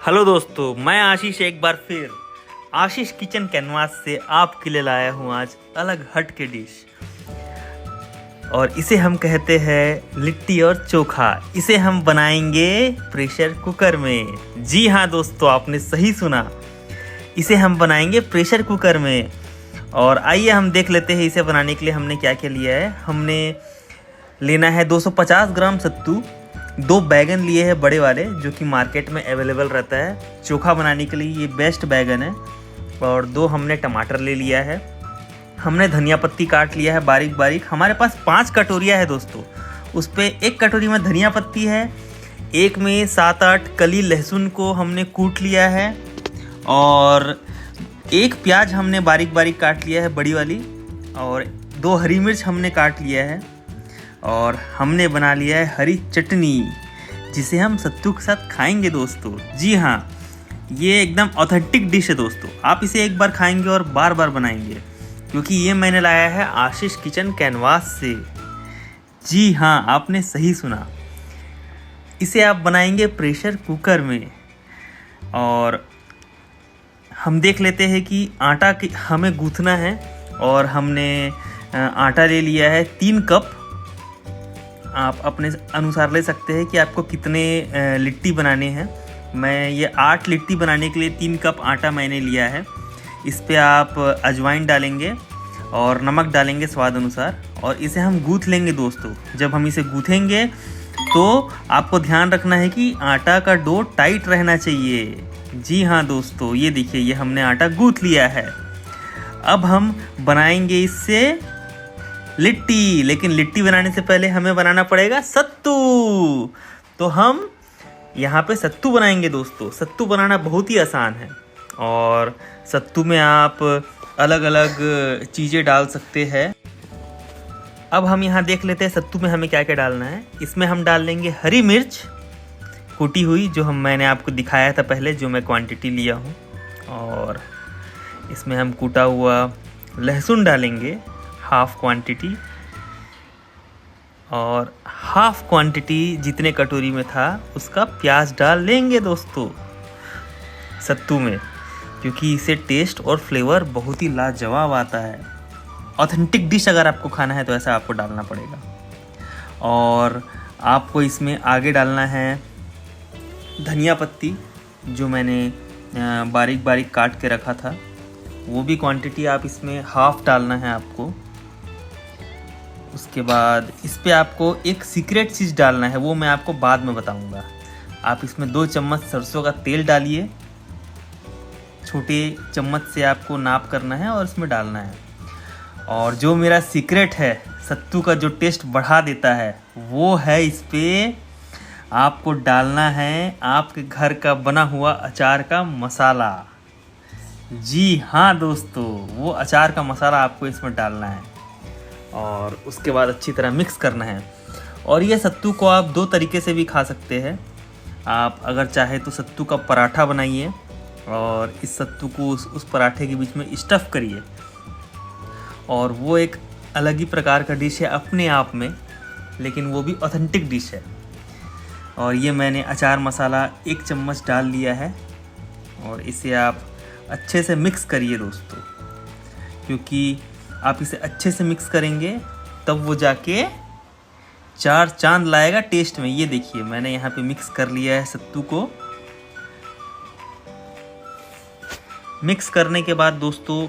Hello दोस्तों, मैं आशीष एक बार फिर आशीष किचन कैनवास से आपके लिए लाया हूँ आज अलग हट के डिश। और इसे हम कहते हैं लिट्टी और चोखा। इसे हम बनाएंगे प्रेशर कुकर में। जी हाँ दोस्तों, आपने सही सुना, इसे हम बनाएंगे प्रेशर कुकर में। और आइए हम देख लेते हैं इसे बनाने के लिए हमने क्या क्या लिया है। हमने लेना है 250 ग्राम सत्तू, 2 बैगन लिए हैं बड़े वाले जो कि मार्केट में अवेलेबल रहता है चोखा बनाने के लिए, ये बेस्ट बैगन है। और 2 हमने टमाटर ले लिया है। हमने धनिया पत्ती काट लिया है बारीक बारीक। हमारे पास 5 कटोरियाँ है दोस्तों, उस पर 1 कटोरी में धनिया पत्ती है, एक में 7-8 कली लहसुन को हमने कूट लिया है, और 1 प्याज हमने बारीक बारीक काट लिया है बड़ी वाली, और 2 हरी मिर्च हमने काट लिया है, और हमने बना लिया है हरी चटनी जिसे हम सत्तू के साथ खाएंगे दोस्तों। जी हाँ, ये एकदम ऑथेंटिक डिश है दोस्तों। आप इसे एक बार खाएंगे और बार बार बनाएंगे, क्योंकि ये मैंने लाया है आशीष किचन कैनवास से। जी हाँ, आपने सही सुना, इसे आप बनाएंगे प्रेशर कुकर में। और हम देख लेते हैं कि आटा हमें गूंथना है, और हमने आटा ले लिया है 3 कप। आप अपने अनुसार ले सकते हैं कि आपको कितने लिट्टी बनाने हैं। मैं ये 8 लिट्टी बनाने के लिए 3 कप आटा मैंने लिया है। इस पे आप अजवाइन डालेंगे और नमक डालेंगे स्वाद अनुसार, और इसे हम गूँथ लेंगे दोस्तों। जब हम इसे गूँथेंगे तो आपको ध्यान रखना है कि आटा का डो टाइट रहना चाहिए। जी हाँ दोस्तों, ये देखिए, ये हमने आटा गूँथ लिया है। अब हम बनाएंगे इससे लिट्टी, लेकिन लिट्टी बनाने से पहले हमें बनाना पड़ेगा सत्तू। तो हम यहाँ पे सत्तू बनाएंगे दोस्तों। सत्तू बनाना बहुत ही आसान है, और सत्तू में आप अलग अलग चीज़ें डाल सकते हैं। अब हम यहाँ देख लेते हैं सत्तू में हमें क्या क्या डालना है। इसमें हम डाल लेंगे हरी मिर्च कुटी हुई, जो मैंने आपको दिखाया था पहले, जो मैं क्वांटिटी लिया हूँ। और इसमें हम कूटा हुआ लहसुन डालेंगे हाफ क्वांटिटी, और हाफ क्वांटिटी जितने कटोरी में था उसका प्याज डाल लेंगे दोस्तों सत्तू में, क्योंकि इससे टेस्ट और फ्लेवर बहुत ही लाजवाब आता है। ऑथेंटिक डिश अगर आपको खाना है तो ऐसा आपको डालना पड़ेगा। और आपको इसमें आगे डालना है धनिया पत्ती, जो मैंने बारीक बारीक काट के रखा था, वो भी क्वांटिटी आप इसमें हाफ डालना है आपको। उसके बाद इस पे आपको एक सीक्रेट चीज़ डालना है, वो मैं आपको बाद में बताऊंगा। आप इसमें 2 चम्मच सरसों का तेल डालिए, छोटे चम्मच से आपको नाप करना है और इसमें डालना है। और जो मेरा सीक्रेट है सत्तू का, जो टेस्ट बढ़ा देता है, वो है इस पे आपको डालना है आपके घर का बना हुआ अचार का मसाला। जी हाँ दोस्तों, वो अचार का मसाला आपको इसमें डालना है, और उसके बाद अच्छी तरह मिक्स करना है। और ये सत्तू को आप 2 तरीके से भी खा सकते हैं। आप अगर चाहे तो सत्तू का पराठा बनाइए, और इस सत्तू को उस पराठे के बीच में स्टफ़ करिए, और वो एक अलग ही प्रकार का डिश है अपने आप में, लेकिन वो भी ऑथेंटिक डिश है। और ये मैंने अचार मसाला 1 चम्मच डाल लिया है, और इसे आप अच्छे से मिक्स करिए दोस्तों, क्योंकि आप इसे अच्छे से मिक्स करेंगे तब वो जाके 4 चांद लाएगा टेस्ट में। ये देखिए, मैंने यहाँ पे मिक्स कर लिया है सत्तू को। मिक्स करने के बाद दोस्तों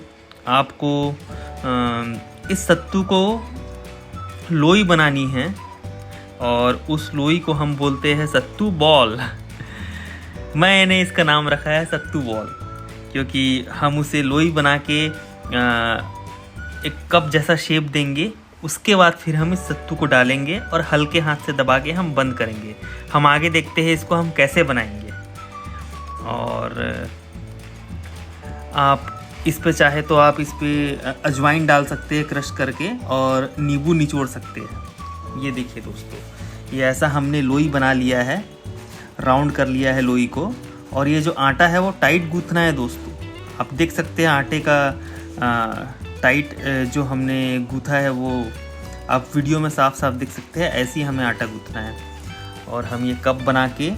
आपको इस सत्तू को लोई बनानी है, और उस लोई को हम बोलते हैं सत्तू बॉल। मैंने इसका नाम रखा है सत्तू बॉल, क्योंकि हम उसे लोई बना के एक कप जैसा शेप देंगे। उसके बाद फिर हम इस सत्तू को डालेंगे और हल्के हाथ से दबा के हम बंद करेंगे। हम आगे देखते हैं इसको हम कैसे बनाएंगे। और आप इस पे चाहे तो आप इस पे अजवाइन डाल सकते हैं क्रश करके, और नींबू निचोड़ सकते हैं। ये देखिए दोस्तों, ये ऐसा हमने लोई बना लिया है, राउंड कर लिया है लोई को। और ये जो आटा है वो टाइट गूंथना है दोस्तों। आप देख सकते हैं आटे का टाइट जो हमने गूंथा है वो आप वीडियो में साफ साफ देख सकते हैं। ऐसे ही हमें आटा गूंथना है। और हम ये कप बना के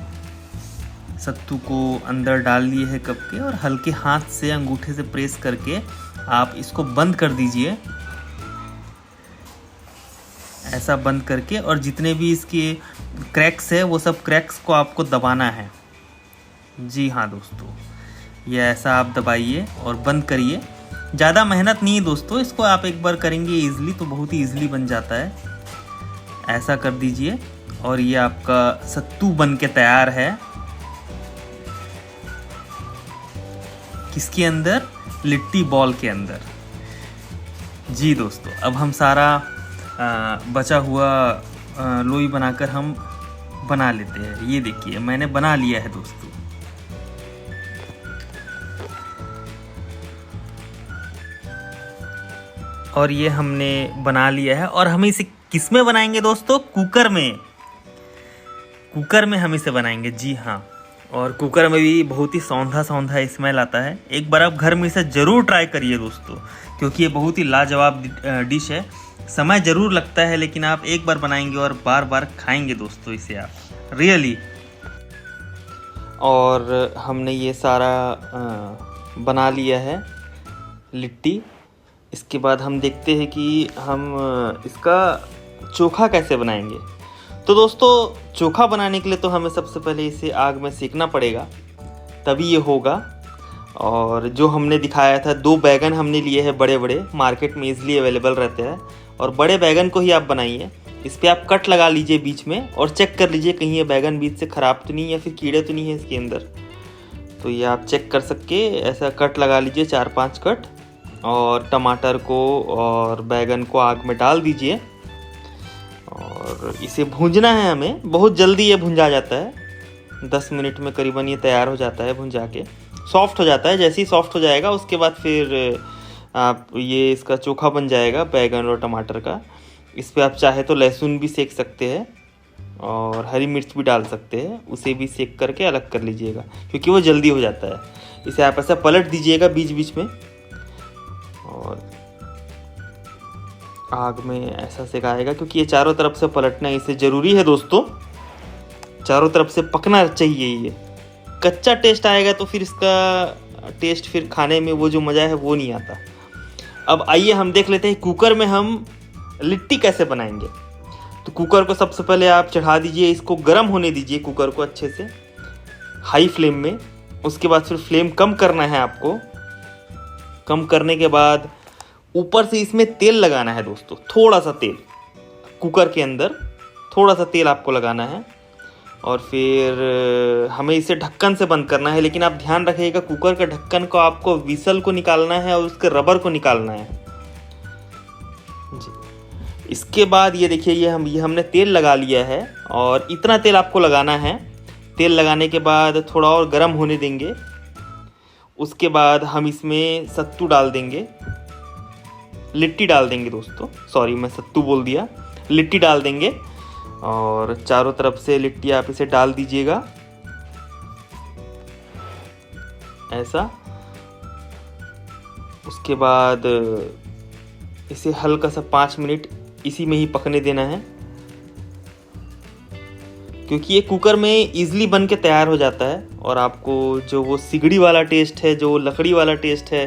सत्तू को अंदर डाल लिए है कप के और हल्के हाथ से अंगूठे से प्रेस करके आप इसको बंद कर दीजिए, ऐसा बंद करके। और जितने भी इसके क्रैक्स है वो सब क्रैक्स को आपको दबाना है। जी हाँ दोस्तों, ये ऐसा आप दबाइए और बंद करिए। ज़्यादा मेहनत नहीं है दोस्तों, इसको आप एक बार करेंगे इजीली तो बहुत ही इजीली बन जाता है। ऐसा कर दीजिए और ये आपका सत्तू बन के तैयार है। किसके अंदर? लिट्टी बॉल के अंदर। जी दोस्तों, अब हम सारा बचा हुआ लोई बनाकर हम बना लेते हैं। ये देखिए मैंने बना लिया है दोस्तों। और ये हमने बना लिया है और हम इसे किस में बनाएंगे दोस्तों? कुकर में। कुकर में हम इसे बनाएंगे। जी हाँ, और कुकर में भी बहुत ही सौंधा सौंधा स्मेल आता है। एक बार आप घर में इसे ज़रूर ट्राई करिए दोस्तों, क्योंकि ये बहुत ही लाजवाब डिश है। समय ज़रूर लगता है लेकिन आप एक बार बनाएंगे और बार बार खाएंगे दोस्तों इसे आप रियली। और हमने ये सारा बना लिया है लिट्टी। इसके बाद हम देखते हैं कि हम इसका चोखा कैसे बनाएंगे। तो दोस्तों चोखा बनाने के लिए तो हमें सबसे पहले इसे आग में सेकना पड़ेगा, तभी ये होगा। और जो हमने दिखाया था 2 बैगन हमने लिए हैं बड़े बड़े, मार्केट में इजीली अवेलेबल रहते हैं। और बड़े बैगन को ही आप बनाइए। इस पर आप कट लगा लीजिए बीच में और चेक कर लीजिए कहीं ये बैगन बीच से ख़राब तो नहीं या फिर कीड़े तो नहीं है इसके अंदर। तो ये आप चेक कर सके ऐसा कट लगा लीजिए 4-5 कट। और टमाटर को और बैगन को आग में डाल दीजिए और इसे भूंजना है हमें। बहुत जल्दी ये भुंजा जाता है, 10 मिनट में करीबन ये तैयार हो जाता है भुंजा के, सॉफ्ट हो जाता है। जैसे ही सॉफ्ट हो जाएगा उसके बाद फिर आप ये इसका चोखा बन जाएगा बैगन और टमाटर का। इस पर आप चाहे तो लहसुन भी सेक सकते हैं और हरी मिर्च भी डाल सकते हैं, उसे भी सेक करके अलग कर लीजिएगा क्योंकि वो जल्दी हो जाता है। इसे आप ऐसा पलट दीजिएगा बीच बीच में और आग में ऐसा सेकाएगा क्योंकि ये चारों तरफ से पलटना इसे ज़रूरी है दोस्तों। चारों तरफ से पकना चाहिए। ये कच्चा टेस्ट आएगा तो फिर इसका टेस्ट फिर खाने में वो जो मज़ा है वो नहीं आता। अब आइए हम देख लेते हैं कुकर में हम लिट्टी कैसे बनाएंगे। तो कुकर को सबसे पहले आप चढ़ा दीजिए, इसको गर्म होने दीजिए कुकर को अच्छे से हाई फ्लेम में। उसके बाद फिर फ्लेम कम करना है आपको। कम करने के बाद ऊपर से इसमें तेल लगाना है दोस्तों, थोड़ा सा तेल कुकर के अंदर, थोड़ा सा तेल आपको लगाना है। और फिर हमें इसे ढक्कन से बंद करना है। लेकिन आप ध्यान रखिएगा कुकर का ढक्कन को आपको विसल को निकालना है और उसके रबर को निकालना है जी। इसके बाद ये देखिए ये हमने तेल लगा लिया है और इतना तेल आपको लगाना है। तेल लगाने के बाद थोड़ा और गर्म होने देंगे। उसके बाद हम इसमें सत्तू डाल देंगे, लिट्टी डाल देंगे दोस्तों, सॉरी मैं सत्तू बोल दिया, लिट्टी डाल देंगे। और चारों तरफ से लिट्टी आप इसे डाल दीजिएगा ऐसा। उसके बाद इसे हल्का सा 5 मिनट इसी में ही पकने देना है क्योंकि ये कुकर में इजीली बन के तैयार हो जाता है। और आपको जो वो सिगड़ी वाला टेस्ट है, जो लकड़ी वाला टेस्ट है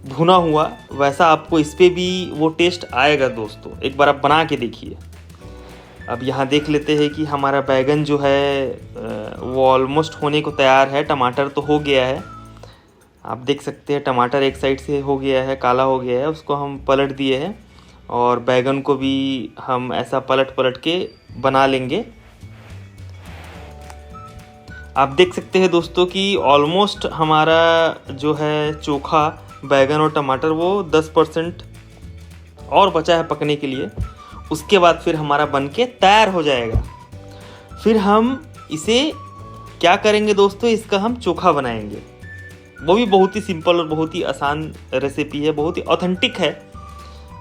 भुना हुआ, वैसा आपको इस पे भी वो टेस्ट आएगा दोस्तों। एक बार आप बना के देखिए। अब यहाँ देख लेते हैं कि हमारा बैगन जो है वो ऑलमोस्ट होने को तैयार है। टमाटर तो हो गया है, आप देख सकते हैं टमाटर एक साइड से हो गया है, काला हो गया है, उसको हम पलट दिए हैं। और बैगन को भी हम ऐसा पलट पलट के बना लेंगे। आप देख सकते हैं दोस्तों कि ऑलमोस्ट हमारा जो है चोखा बैगन और टमाटर वो 10% और बचा है पकने के लिए। उसके बाद फिर हमारा बनके तैयार हो जाएगा। फिर हम इसे क्या करेंगे दोस्तों, इसका हम चोखा बनाएंगे। वो भी बहुत ही सिंपल और बहुत ही आसान रेसिपी है, बहुत ही ऑथेंटिक है।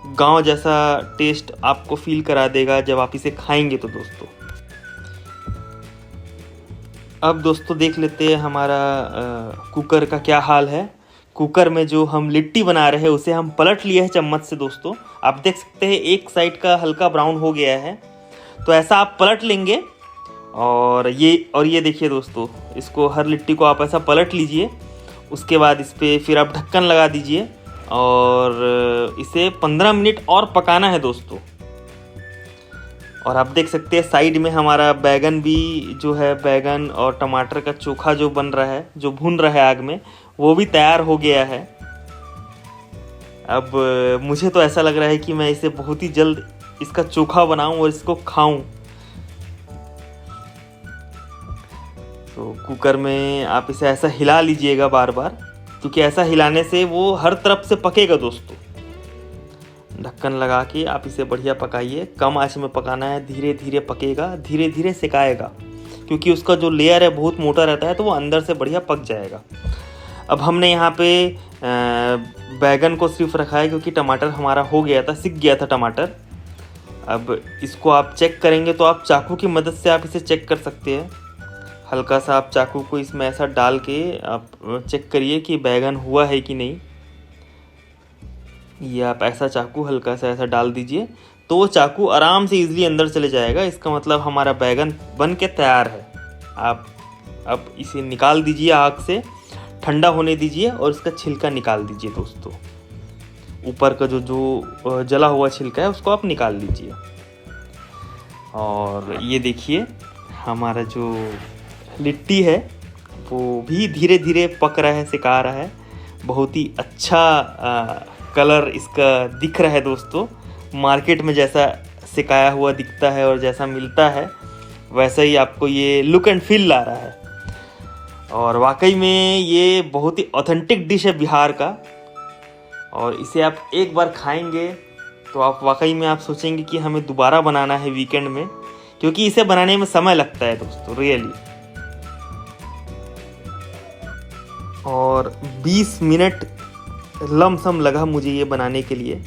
गांव जैसा टेस्ट आपको फील करा देगा जब आप इसे खाएंगे तो दोस्तों। अब दोस्तों देख लेते हैं हमारा कुकर का क्या हाल है। कुकर में जो हम लिट्टी बना रहे हैं उसे हम पलट लिए हैं चम्मच से दोस्तों। आप देख सकते हैं एक साइड का हल्का ब्राउन हो गया है, तो ऐसा आप पलट लेंगे और ये देखिए दोस्तों, इसको हर लिट्टी को आप ऐसा पलट लीजिए। उसके बाद इस पर फिर आप ढक्कन लगा दीजिए और इसे 15 मिनट और पकाना है दोस्तों। और आप देख सकते हैं साइड में हमारा बैगन भी जो है, बैगन और टमाटर का चोखा जो बन रहा है, जो भून रहा है आग में, वो भी तैयार हो गया है। अब मुझे तो ऐसा लग रहा है कि मैं इसे बहुत ही जल्द इसका चोखा बनाऊं और इसको खाऊं। तो कुकर में आप इसे ऐसा हिला लीजिएगा बार बार, क्योंकि ऐसा हिलाने से वो हर तरफ से पकेगा दोस्तों। ढक्कन लगा के आप इसे बढ़िया पकाइए, कम आंच में पकाना है, धीरे धीरे पकेगा, धीरे धीरे सिकाएगा, क्योंकि उसका जो लेयर है बहुत मोटा रहता है, तो वो अंदर से बढ़िया पक जाएगा। अब हमने यहाँ पे बैगन को सिर्फ रखा है, क्योंकि टमाटर हमारा हो गया था, सिक गया था टमाटर। अब इसको आप चेक करेंगे तो आप चाकू की मदद से आप इसे चेक कर सकते हैं। हल्का सा आप चाकू को इसमें ऐसा डाल के आप चेक करिए कि बैगन हुआ है कि नहीं। ये आप ऐसा चाकू हल्का सा ऐसा डाल दीजिए, तो वो चाकू आराम से इजीली अंदर चले जाएगा। इसका मतलब हमारा बैगन बन के तैयार है। आप अब इसे निकाल दीजिए, आग से ठंडा होने दीजिए और इसका छिलका निकाल दीजिए दोस्तों। ऊपर का जो जला हुआ छिलका है उसको आप निकाल लीजिए। और ये देखिए हमारा जो लिट्टी है वो भी धीरे धीरे पक रहा है, सिका रहा है। बहुत ही अच्छा कलर इसका दिख रहा है दोस्तों। मार्केट में जैसा सिकाया हुआ दिखता है और जैसा मिलता है वैसा ही आपको ये लुक एंड फील ला रहा है। और वाकई में ये बहुत ही ऑथेंटिक डिश है बिहार का। और इसे आप एक बार खाएंगे तो आप वाकई में आप सोचेंगे कि हमें दोबारा बनाना है वीकेंड में, क्योंकि इसे बनाने में समय लगता है दोस्तों रियली। और 20 मिनट लमसम लगा मुझे ये बनाने के लिए।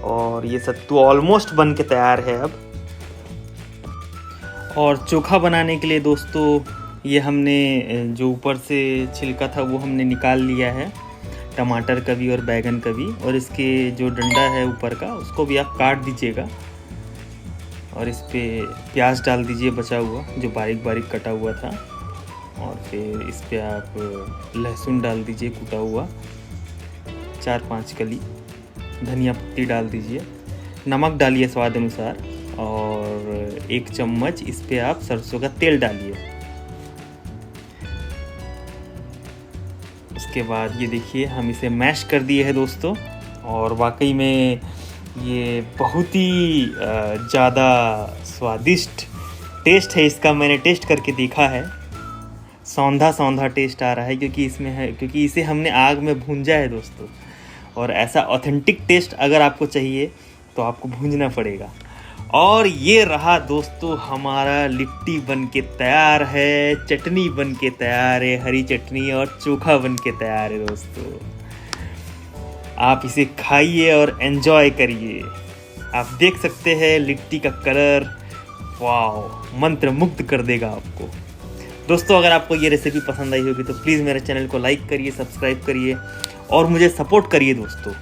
और ये सत्तू ऑलमोस्ट बन के तैयार है अब। और चोखा बनाने के लिए दोस्तों ये हमने जो ऊपर से छिलका था वो हमने निकाल लिया है, टमाटर का भी और बैगन का भी। और इसके जो डंडा है ऊपर का उसको भी आप काट दीजिएगा और इस पर प्याज डाल दीजिए बचा हुआ, जो बारीक बारीक कटा हुआ था। और फिर इस पर आप लहसुन डाल दीजिए कूटा हुआ, 4-5 कली, धनिया पत्ती डाल दीजिए, नमक डालिए स्वाद अनुसार, और 1 चम्मच इस पे आप सरसों का तेल डालिए। उसके बाद ये देखिए हम इसे मैश कर दिए हैं दोस्तों। और वाकई में ये बहुत ही ज़्यादा स्वादिष्ट टेस्ट है इसका। मैंने टेस्ट करके देखा है, सौंधा सौंधा टेस्ट आ रहा है, क्योंकि इसे हमने आग में भूंजा है दोस्तों। और ऐसा ऑथेंटिक टेस्ट अगर आपको चाहिए तो आपको भूंजना पड़ेगा। और ये रहा दोस्तों हमारा लिट्टी बन के तैयार है, चटनी बन के तैयार है, हरी चटनी और चोखा बन के तैयार है दोस्तों। आप इसे खाइए और एंजॉय करिए। आप देख सकते हैं लिट्टी का कलर, वाह, मंत्र मुग्ध कर देगा आपको। दोस्तों अगर आपको ये रेसिपी पसंद आई होगी तो प्लीज़ मेरे चैनल को लाइक करिए, सब्सक्राइब करिए और मुझे सपोर्ट करिए दोस्तों,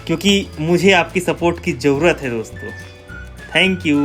क्योंकि मुझे आपकी सपोर्ट की ज़रूरत है दोस्तों। Thank you.